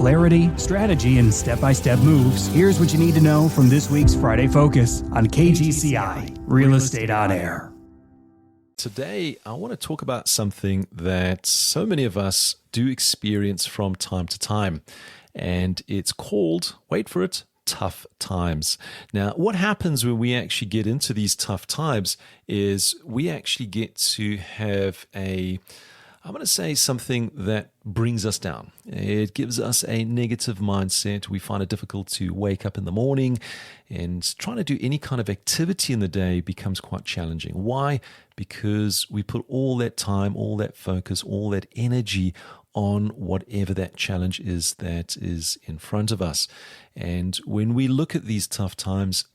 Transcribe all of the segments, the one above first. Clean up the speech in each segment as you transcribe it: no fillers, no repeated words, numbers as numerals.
clarity, strategy, and step-by-step moves, here's what you need to know from this week's Friday Focus on KGCI, Real Estate On Air. Today, I want to talk about something that so many of us do experience from time to time, and it's called, wait for it, tough times. Now, what happens when we actually get into these tough times is we actually get to have I'm going to say something that brings us down. It gives us a negative mindset. We find it difficult to wake up in the morning, and trying to do any kind of activity in the day becomes quite challenging. Why? Because we put all that time, all that focus, all that energy on whatever that challenge is that is in front of us. And when we look at these tough times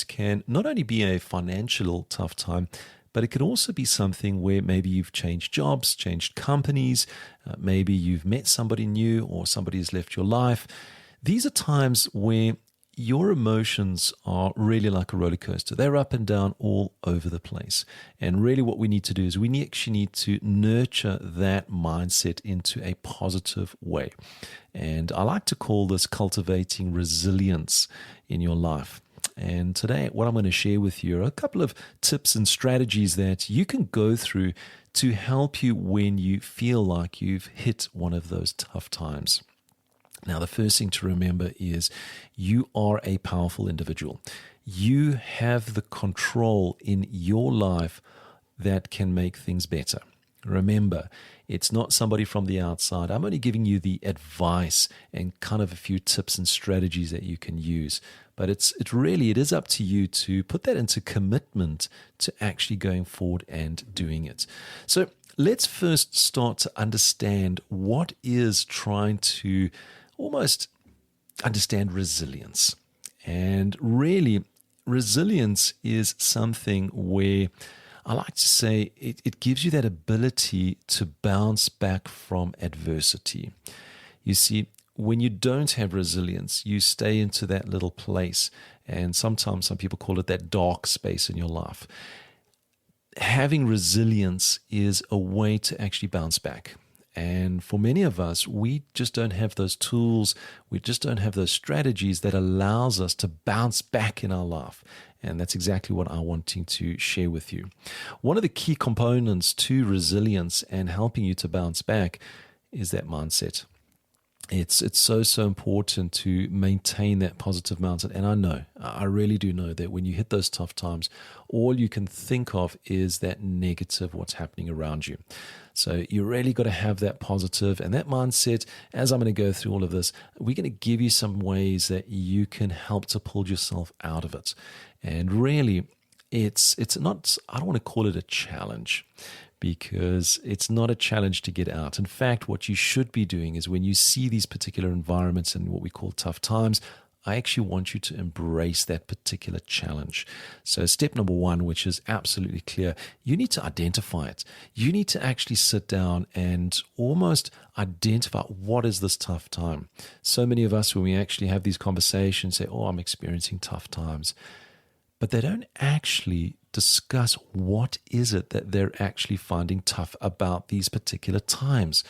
can not only be a financial tough time, but it could also be something where maybe you've changed jobs, changed companies, maybe you've met somebody new or somebody has left your life. These are times where your emotions are really like a roller coaster. They're up and down all over the place. And really what we need to do is we actually need to nurture that mindset into a positive way. And I like to call this cultivating resilience in your life. And today, what I'm going to share with you are a couple of tips and strategies that you can go through to help you when you feel like you've hit one of those tough times. Now, the first thing to remember is you are a powerful individual. You have the control in your life that can make things better. Remember, it's not somebody from the outside. I'm only giving you the advice and kind of a few tips and strategies that you can use. But it is up to you to put that into commitment to actually going forward and doing it. So let's first start to understand what is trying to almost understand resilience. And really, resilience is something where I like to say it gives you that ability to bounce back from adversity. You see, when you don't have resilience, you stay into that little place, and sometimes some people call it that dark space in your life. Having resilience is a way to actually bounce back. And for many of us, we just don't have those tools, we just don't have those strategies that allows us to bounce back in our life. And that's exactly what I'm wanting to share with you. One of the key components to resilience and helping you to bounce back is that mindset. It's so important to maintain that positive mindset. And I really do know that when you hit those tough times, all you can think of is that negative, what's happening around you. So you really got to have that positive and that mindset. As I'm going to go through all of this, we're going to give you some ways that you can help to pull yourself out of it. And really, it's not, I don't want to call it a challenge, because it's not a challenge to get out. In fact, what you should be doing is when you see these particular environments and what we call tough times, I actually want you to embrace that particular challenge. So step number one, which is absolutely clear, you need to identify it. You need to actually sit down and almost identify, what is this tough time? So many of us, when we actually have these conversations, say, I'm experiencing tough times. But they don't actually discuss what is it that they're actually finding tough about these particular times.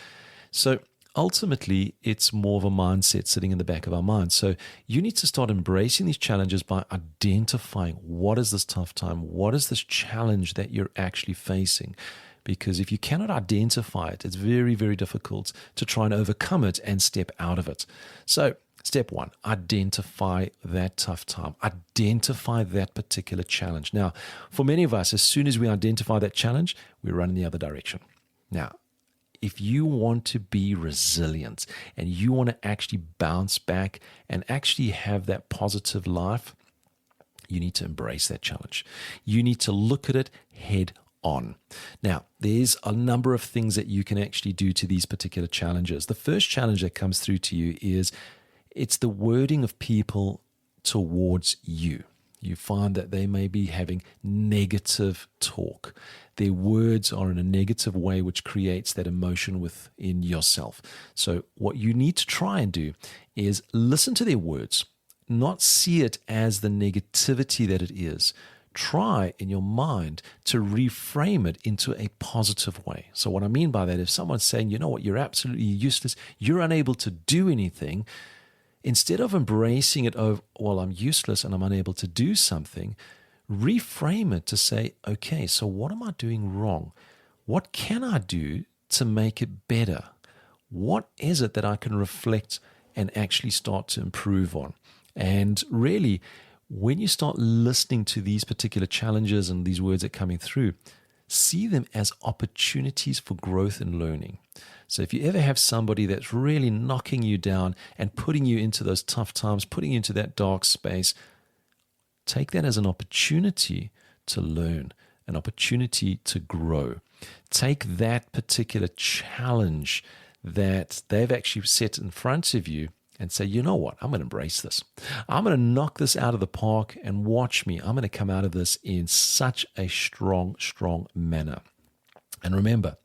So ultimately, it's more of a mindset sitting in the back of our minds. So you need to start embracing these challenges by identifying, what is this tough time? What is this challenge that you're actually facing? Because if you cannot identify it, it's very, very difficult to try and overcome it and step out of it. So step one, identify that tough time. Identify that particular challenge. Now, for many of us, as soon as we identify that challenge, we run in the other direction. Now, if you want to be resilient and you want to actually bounce back and actually have that positive life, you need to embrace that challenge. You need to look at it head on. Now, there's a number of things that you can actually do to these particular challenges. The first challenge that comes through to you is it's the wording of people towards you. You find that they may be having negative talk. Their words are in a negative way, which creates that emotion within yourself. So what you need to try and do is listen to their words, not see it as the negativity that it is. try in your mind to reframe it into a positive way. So what I mean by that, if someone's saying, you know what, you're absolutely useless, you're unable to do anything, instead of embracing it, oh, well, I'm useless and I'm unable to do something, reframe it to say, okay, so what am I doing wrong? What can I do to make it better? What is it that I can reflect and actually start to improve on? And really, when you start listening to these particular challenges and these words that are coming through, see them as opportunities for growth and learning. So if you ever have somebody that's really knocking you down and putting you into those tough times, putting you into that dark space, take that as an opportunity to learn, an opportunity to grow. Take that particular challenge that they've actually set in front of you and say, you know what, I'm going to embrace this. I'm going to knock this out of the park, and watch me. I'm going to come out of this in such a strong, strong manner. And remember,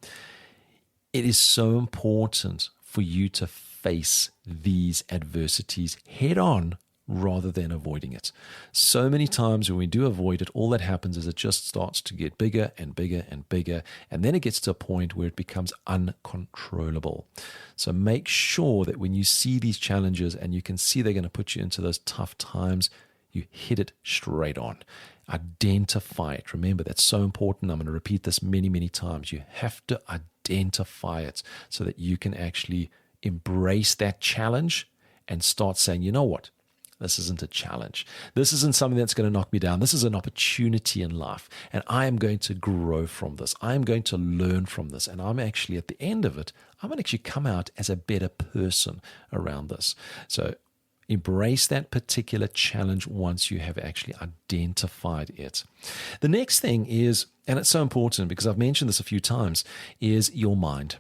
it is so important for you to face these adversities head on rather than avoiding it. So many times when we do avoid it, all that happens is it just starts to get bigger and bigger and bigger, and then it gets to a point where it becomes uncontrollable. So make sure that when you see these challenges and you can see they're going to put you into those tough times, you hit it straight on. Identify it. Remember, that's so important. I'm going to repeat this many, many times. You have to identify it so that you can actually embrace that challenge and start saying, you know what? This isn't a challenge. This isn't something that's going to knock me down. This is an opportunity in life, and I am going to grow from this. I am going to learn from this, and I'm actually, at the end of it, I'm going to actually come out as a better person around this. So embrace that particular challenge once you have actually identified it. The next thing is, and it's so important because I've mentioned this a few times, is your mind.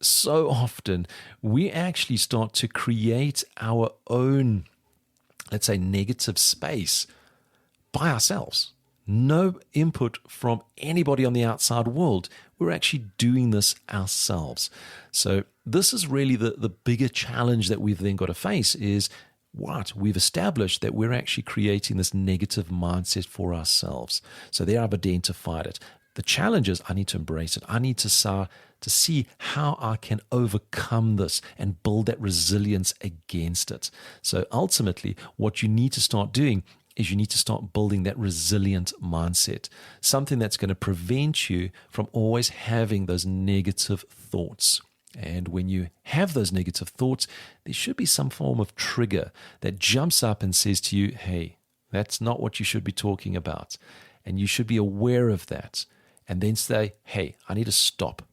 So often we actually start to create our own, let's say, negative space by ourselves. No input from anybody on the outside world. We're actually doing this ourselves. So this is really the bigger challenge that we've then got to face is what? We've established that we're actually creating this negative mindset for ourselves. So there I've identified it. The challenge is I need to embrace it. I need to start to see how I can overcome this and build that resilience against it. So ultimately, what you need to start doing is you need to start building that resilient mindset, something that's going to prevent you from always having those negative thoughts. And when you have those negative thoughts, there should be some form of trigger that jumps up and says to you, hey, that's not what you should be talking about. And you should be aware of that. And then say, hey, I need to stop.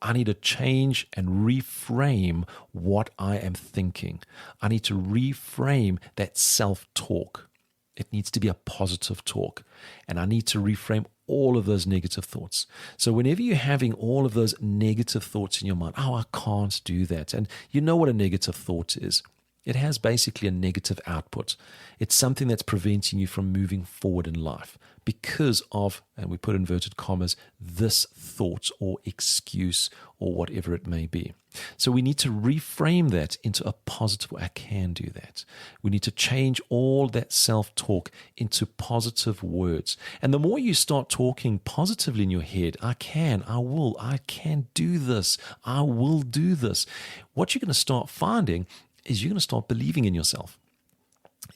I need to change and reframe what I am thinking. I need to reframe that self-talk. It needs to be a positive talk. And I need to reframe all of those negative thoughts. So whenever you're having all of those negative thoughts in your mind, oh, I can't do that. And you know what a negative thought is. It has basically a negative output. It's something that's preventing you from moving forward in life because of, and we put inverted commas, this thought or excuse or whatever it may be. So we need to reframe that into a positive way. I can do that. We need to change all that self-talk into positive words. And the more you start talking positively in your head, I can, I will, I can do this, I will do this. What you're going to start finding is you're going to start believing in yourself.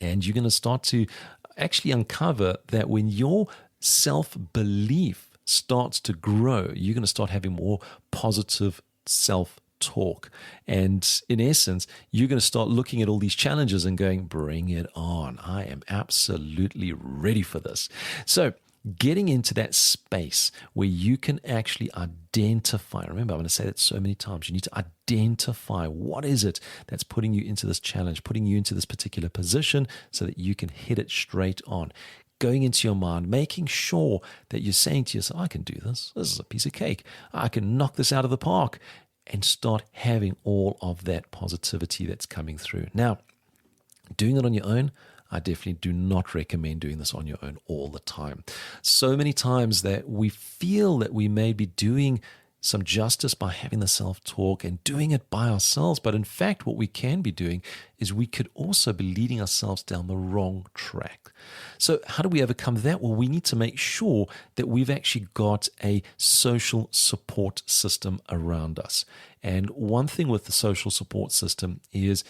And you're going to start to actually uncover that when your self-belief starts to grow, you're going to start having more positive self-talk. And in essence, you're going to start looking at all these challenges and going, bring it on. I am absolutely ready for this. So getting into that space where you can actually identify, remember, I'm going to say that so many times, you need to identify what is it that's putting you into this challenge, putting you into this particular position so that you can hit it straight on. Going into your mind, making sure that you're saying to yourself, I can do this. This is a piece of cake. I can knock this out of the park, and start having all of that positivity that's coming through. Now, doing it on your own, I definitely do not recommend doing this on your own all the time. So many times that we feel that we may be doing some justice by having the self-talk and doing it by ourselves. But in fact, what we can be doing is we could also be leading ourselves down the wrong track. So how do we overcome that? Well, we need to make sure that we've actually got a social support system around us. And one thing with the social support system is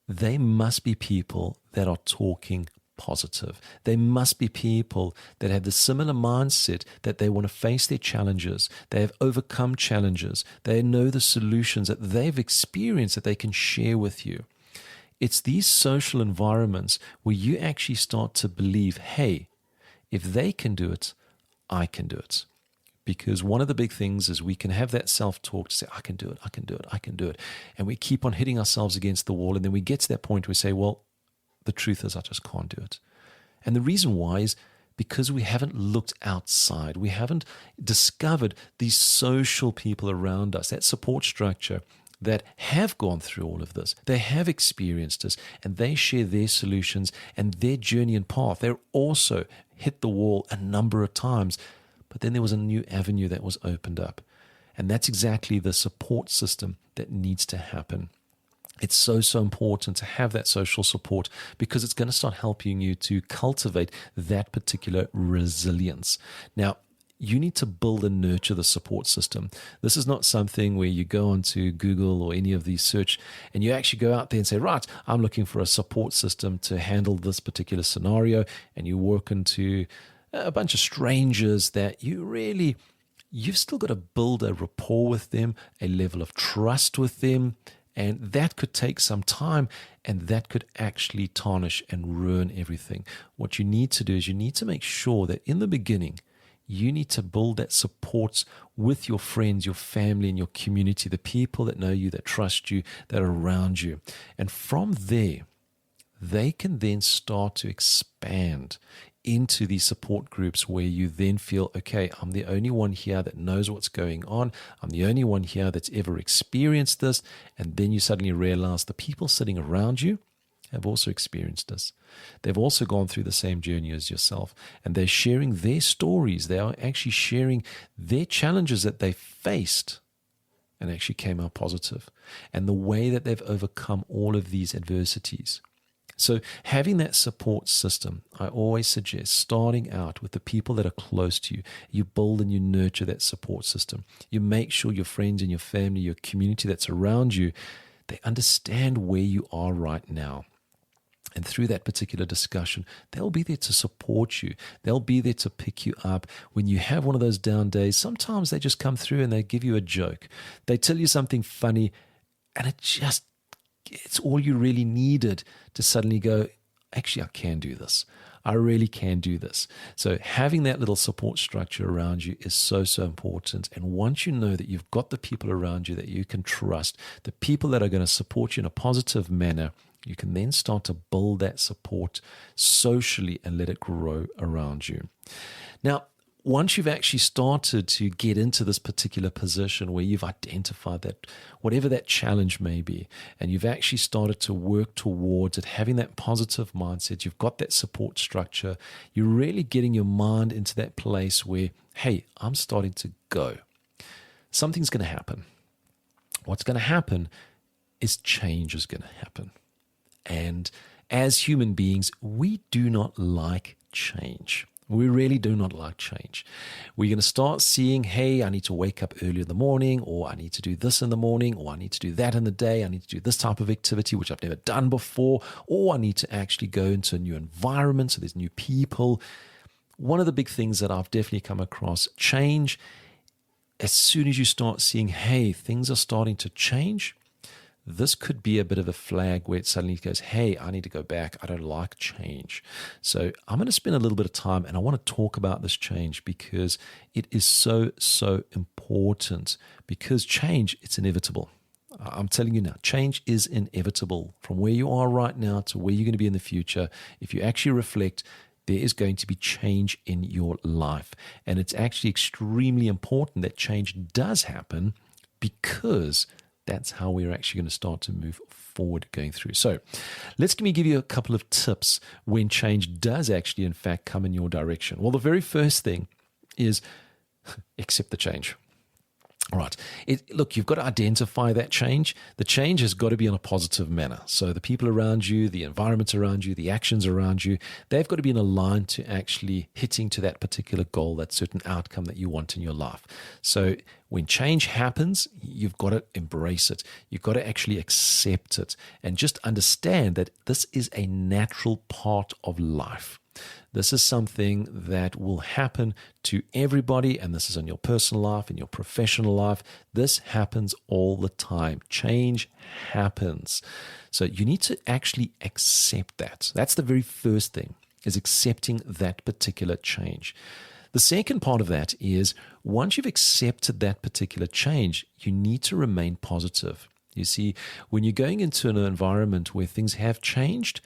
they must be people that are talking positive. They must be people that have the similar mindset that they want to face their challenges. They have overcome challenges. They know the solutions that they've experienced that they can share with you. It's these social environments where you actually start to believe, hey, if they can do it, I can do it. Because one of the big things is we can have that self-talk to say, I can do it, I can do it, I can do it. And we keep on hitting ourselves against the wall. And then we get to that point where we say, well, the truth is I just can't do it. And the reason why is because we haven't looked outside. We haven't discovered these social people around us, that support structure that have gone through all of this. They have experienced this, and they share their solutions and their journey and path. They're also hit the wall a number of times, but then there was a new avenue that was opened up. And that's exactly the support system that needs to happen. It's so important to have that social support because it's going to start helping you to cultivate that particular resilience. Now, you need to build and nurture the support system. This is not something where you go onto Google or any of these search and you actually go out there and say, right, I'm looking for a support system to handle this particular scenario, and you walk into a bunch of strangers that you've still got to build a rapport with them, a level of trust with them. And that could take some time, and that could actually tarnish and ruin everything. What you need to do is you need to make sure that in the beginning, you need to build that support with your friends, your family, and your community, the people that know you, that trust you, that are around you. And from there, they can then start to expand into these support groups where you then feel, okay, I'm the only one here that knows what's going on. I'm the only one here that's ever experienced this. And then you suddenly realize the people sitting around you have also experienced this. They've also gone through the same journey as yourself, and they're sharing their stories. They are actually sharing their challenges that they faced and actually came out positive, and the way that they've overcome all of these adversities. So having that support system, I always suggest starting out with the people that are close to you. You build and you nurture that support system. You make sure your friends and your family, your community that's around you, they understand where you are right now. And through that particular discussion, they'll be there to support you. They'll be there to pick you up. When you have one of those down days, sometimes they just come through and they give you a joke. They tell you something funny, and it's all you really needed to suddenly go, actually, I can do this. I really can do this. So having that little support structure around you is so important. And once you know that you've got the people around you that you can trust, the people that are going to support you in a positive manner, you can then start to build that support socially and let it grow around you. Now, once you've actually started to get into this particular position where you've identified that whatever that challenge may be, and you've actually started to work towards it, having that positive mindset, you've got that support structure, you're really getting your mind into that place where, hey, I'm starting to go. Something's going to happen. What's going to happen is change is going to happen. And as human beings, we do not like change. We really do not like change. We're going to start seeing, hey, I need to wake up early in the morning, or I need to do this in the morning, or I need to do that in the day. I need to do this type of activity, which I've never done before, or I need to actually go into a new environment, so there's new people. One of the big things that I've definitely come across, change, as soon as you start seeing, hey, things are starting to change, this could be a bit of a flag where it suddenly goes, hey, I need to go back. I don't like change. So I'm going to spend a little bit of time, and I want to talk about this change because it is so important, because change, it's inevitable. I'm telling you now, change is inevitable. From where you are right now to where you're going to be in the future, if you actually reflect, there is going to be change in your life. And it's actually extremely important that change does happen, because that's how we're actually going to start to move forward going through. So let me give you a couple of tips when change does actually, in fact, come in your direction. Well, the very first thing is accept the change. All right. Look, you've got to identify that change. The change has got to be in a positive manner. So the people around you, the environment around you, the actions around you, they've got to be in a line to actually hitting to that particular goal, that certain outcome that you want in your life. So when change happens, you've got to embrace it. You've got to actually accept it and just understand that this is a natural part of life. This is something that will happen to everybody, and this is in your personal life, in your professional life. This happens all the time. Change happens. So you need to actually accept that. That's the very first thing, is accepting that particular change. The second part of that is once you've accepted that particular change, you need to remain positive. You see, when you're going into an environment where things have changed,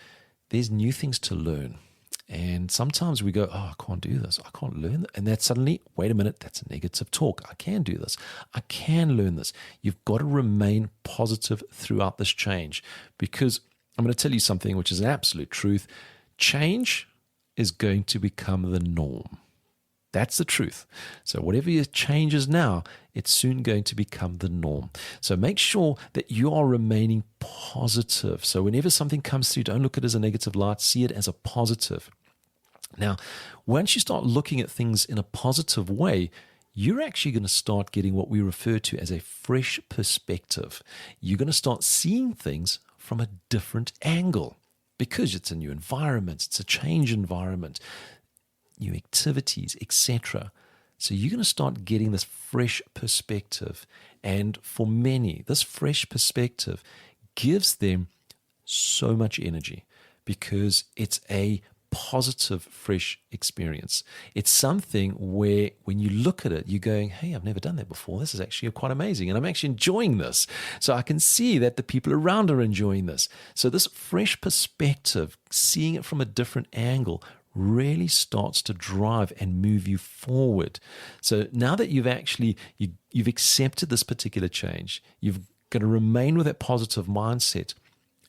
there's new things to learn. And sometimes we go, oh, I can't do this. I can't learn that. And that's suddenly, wait a minute, that's a negative talk. I can do this. I can learn this. You've got to remain positive throughout this change, because I'm going to tell you something which is an absolute truth. Change is going to become the norm. That's the truth. So whatever your change is now, it's soon going to become the norm. So make sure that you are remaining positive. So whenever something comes through, don't look at it as a negative light. See it as a positive. Now, once you start looking at things in a positive way, you're actually going to start getting what we refer to as a fresh perspective. You're going to start seeing things from a different angle because it's a new environment. It's a change environment, new activities, etc. So you're going to start getting this fresh perspective. And for many, this fresh perspective gives them so much energy because it's a positive, fresh experience. It's something where when you look at it, you're going, hey, I've never done that before. This is actually quite amazing. And I'm actually enjoying this. So I can see that the people around are enjoying this. So this fresh perspective, seeing it from a different angle, really starts to drive and move you forward. So now that you've actually, you've accepted this particular change, you've got to remain with that positive mindset.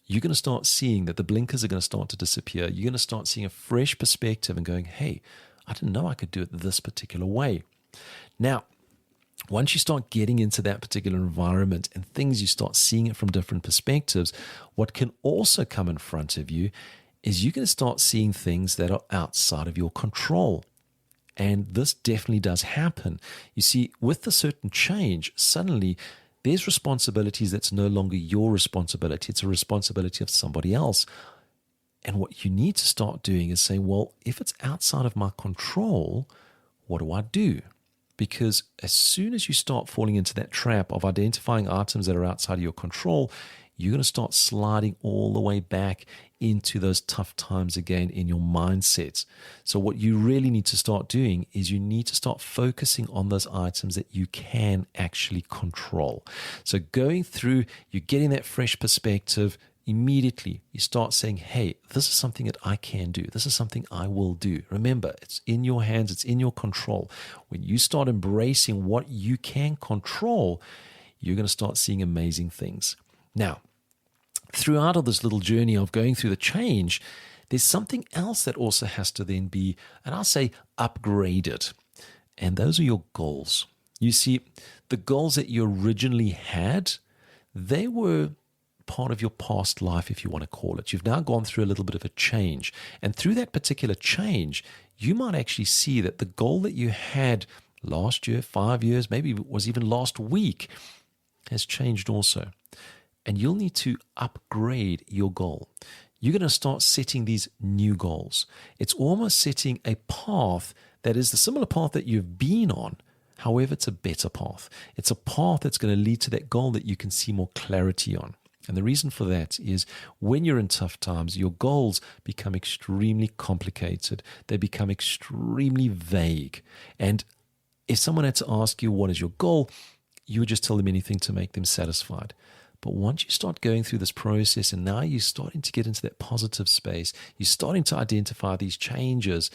You're going to start seeing that the blinkers are going to start to disappear. You're going to start seeing a fresh perspective and going, hey, I didn't know I could do it this particular way. Now, once you start getting into that particular environment and things, you start seeing it from different perspectives, what can also come in front of you is you're going to start seeing things that are outside of your control. And this definitely does happen. You see, with a certain change, suddenly there's responsibilities that's no longer your responsibility. It's a responsibility of somebody else. And what you need to start doing is saying, well, if it's outside of my control, what do I do? Because as soon as you start falling into that trap of identifying items that are outside of your control, you're going to start sliding all the way back into those tough times again in your mindset. So what you really need to start doing is you need to start focusing on those items that you can actually control. So going through, you're getting that fresh perspective. Immediately, you start saying, hey, this is something that I can do. This is something I will do. Remember, it's in your hands. It's in your control. When you start embracing what you can control, you're going to start seeing amazing things. Now, throughout all this little journey of going through the change, there's something else that also has to then be, and I'll say, upgraded. And those are your goals. You see, the goals that you originally had, they were part of your past life, if you want to call it. You've now gone through a little bit of a change. And through that particular change, you might actually see that the goal that you had last year, 5 years, maybe it was even last week, has changed also. And you'll need to upgrade your goal. You're going to start setting these new goals. It's almost setting a path that is the similar path that you've been on. However, it's a better path. It's a path that's going to lead to that goal that you can see more clarity on. And the reason for that is when you're in tough times, your goals become extremely complicated. They become extremely vague. And if someone had to ask you, what is your goal? You would just tell them anything to make them satisfied. But once you start going through this process and now you're starting to get into that positive space, you're starting to identify these changes,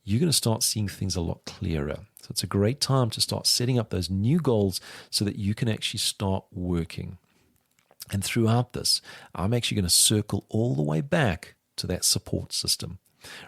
you're going to start seeing things a lot clearer. So it's a great time to start setting up those new goals so that you can actually start working. And throughout this, I'm actually going to circle all the way back to that support system.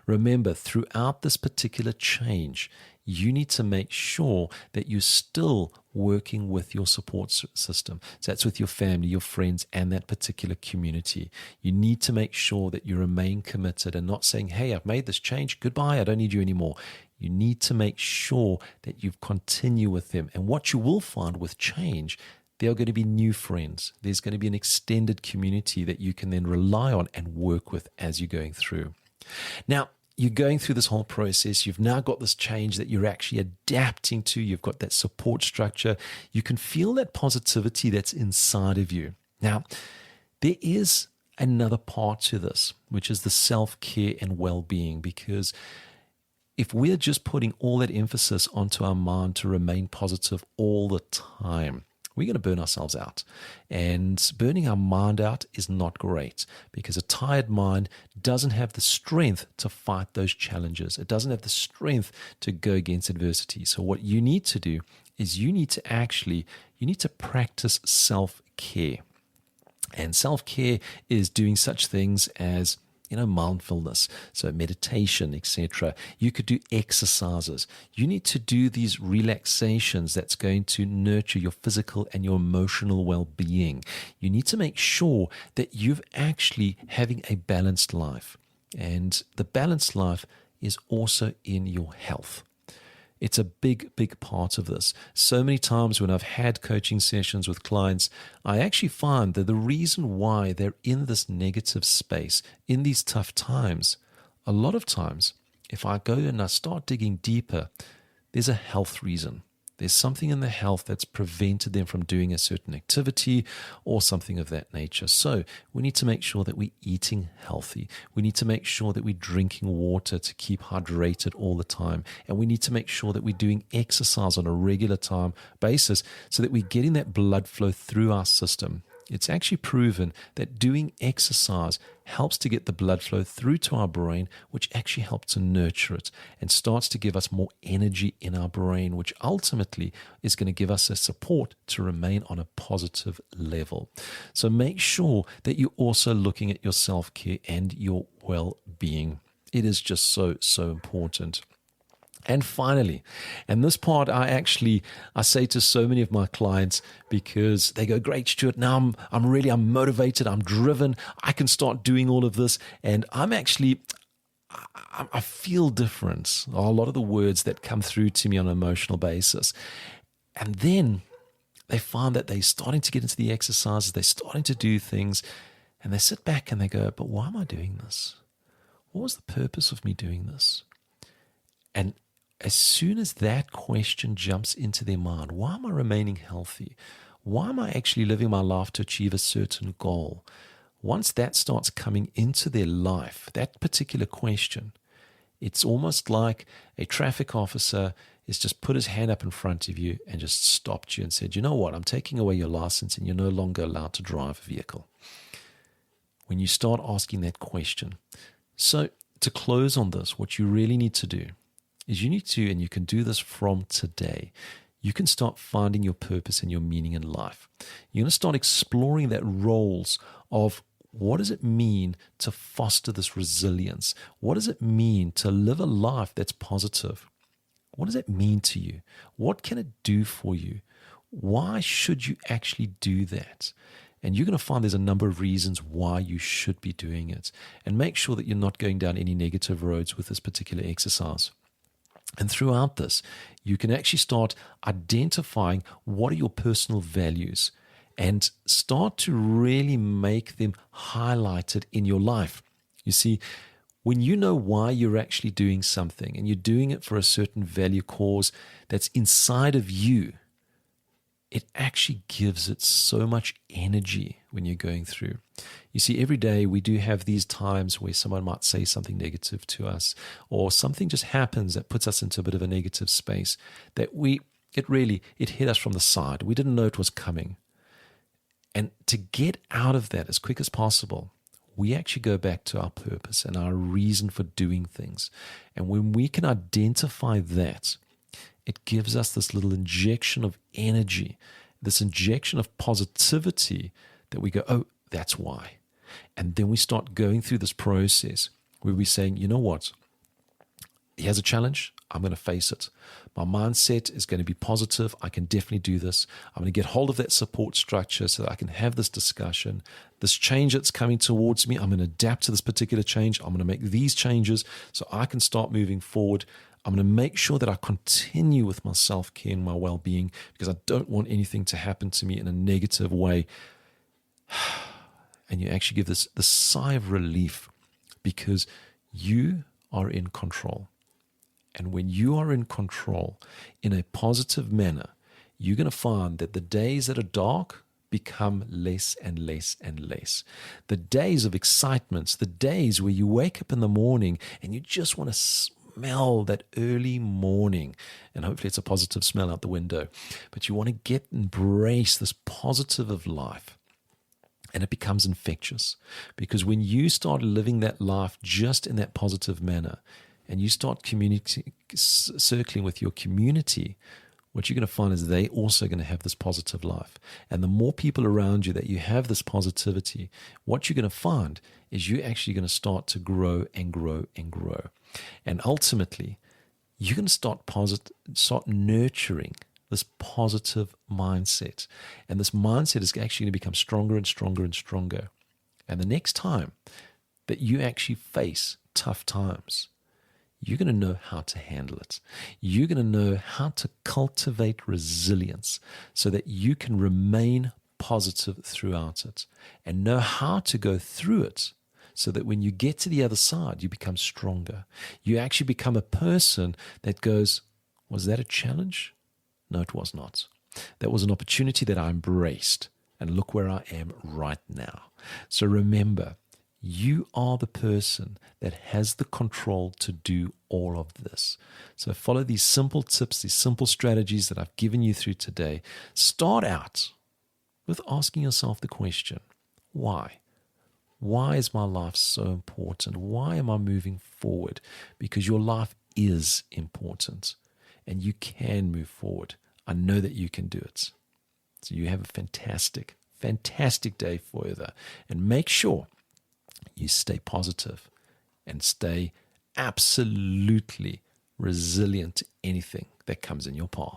Remember, throughout this particular change, you need to make sure that you're still working with your support system. So that's with your family, your friends, and that particular community. You need to make sure that you remain committed and not saying, hey, I've made this change. Goodbye. I don't need you anymore. You need to make sure that you continue with them. And what you will find with change, there are going to be new friends. There's going to be an extended community that you can then rely on and work with as you're going through. Now, you're going through this whole process. You've now got this change that you're actually adapting to. You've got that support structure. You can feel that positivity that's inside of you. Now, there is another part to this, which is the self-care and well-being, because if we're just putting all that emphasis onto our mind to remain positive all the time, we're going to burn ourselves out. And burning our mind out is not great, because a tired mind doesn't have the strength to fight those challenges. It doesn't have the strength to go against adversity. So what you need to do is you need to practice self-care. And self-care is doing such things as mindfulness, so meditation, etc. You could do exercises. You need to do these relaxations that's going to nurture your physical and your emotional well-being. You need to make sure that you're actually having a balanced life. And the balanced life is also in your health. It's a big, big part of this. So many times when I've had coaching sessions with clients, I actually find that the reason why they're in this negative space, in these tough times, a lot of times, if I go and I start digging deeper, there's a health reason. There's something in the health that's prevented them from doing a certain activity or something of that nature. So we need to make sure that we're eating healthy. We need to make sure that we're drinking water to keep hydrated all the time. And we need to make sure that we're doing exercise on a regular time basis so that we're getting that blood flow through our system. It's actually proven that doing exercise helps to get the blood flow through to our brain, which actually helps to nurture it and starts to give us more energy in our brain, which ultimately is going to give us a support to remain on a positive level. So make sure that you're also looking at your self-care and your well-being. It is just so, so important. And finally, and this part I say to so many of my clients, because they go, great, Stuart, now I'm motivated, I'm driven, I can start doing all of this. And I feel different. A lot of the words that come through to me on an emotional basis. And then they find that they're starting to get into the exercises, they're starting to do things, and they sit back and they go, but why am I doing this? What was the purpose of me doing this? And as soon as that question jumps into their mind, why am I remaining healthy? Why am I actually living my life to achieve a certain goal? Once that starts coming into their life, that particular question, it's almost like a traffic officer has just put his hand up in front of you and just stopped you and said, you know what, I'm taking away your license and you're no longer allowed to drive a vehicle. When you start asking that question. So to close on this, what you really need to do is you need to, and you can do this from today, you can start finding your purpose and your meaning in life. You're going to start exploring that roles of what does it mean to foster this resilience? What does it mean to live a life that's positive? What does it mean to you? What can it do for you? Why should you actually do that? And you're going to find there's a number of reasons why you should be doing it. And make sure that you're not going down any negative roads with this particular exercise. And throughout this, you can actually start identifying what are your personal values and start to really make them highlighted in your life. You see, when you know why you're actually doing something and you're doing it for a certain value cause that's inside of you, it actually gives it so much energy when you're going through. You see, every day we do have these times where someone might say something negative to us, or something just happens that puts us into a bit of a negative space that it hit us from the side. We didn't know it was coming. And to get out of that as quick as possible, we actually go back to our purpose and our reason for doing things. And when we can identify that, it gives us this little injection of energy, this injection of positivity that we go, oh, that's why. And then we start going through this process where we're saying, you know what? Here's a challenge. I'm going to face it. My mindset is going to be positive. I can definitely do this. I'm going to get hold of that support structure so that I can have this discussion. This change that's coming towards me, I'm going to adapt to this particular change. I'm going to make these changes so I can start moving forward. I'm going to make sure that I continue with my self-care and my well-being because I don't want anything to happen to me in a negative way. And you actually give this sigh of relief because you are in control. And when you are in control in a positive manner, you're going to find that the days that are dark become less and less and less. The days of excitement, the days where you wake up in the morning and you just want to smell that early morning, and hopefully it's a positive smell out the window, but you want to embrace this positive of life. And it becomes infectious because when you start living that life just in that positive manner, and you start circling with your community, what you're going to find is they also going to have this positive life. And the more people around you that you have this positivity, what you're going to find is you're actually going to start to grow and grow and grow. And ultimately, you're going to start nurturing this positive mindset. And this mindset is actually going to become stronger and stronger and stronger. And the next time that you actually face tough times, you're going to know how to handle it. You're going to know how to cultivate resilience so that you can remain positive throughout it and know how to go through it so that when you get to the other side, you become stronger. You actually become a person that goes, was that a challenge? No, it was not. That was an opportunity that I embraced. And look where I am right now. So remember, you are the person that has the control to do all of this. So follow these simple tips, these simple strategies that I've given you through today. Start out with asking yourself the question, why? Why is my life so important? Why am I moving forward? Because your life is important and you can move forward. I know that you can do it. So you have a fantastic, fantastic day further. And make sure you stay positive and stay absolutely resilient to anything that comes in your path.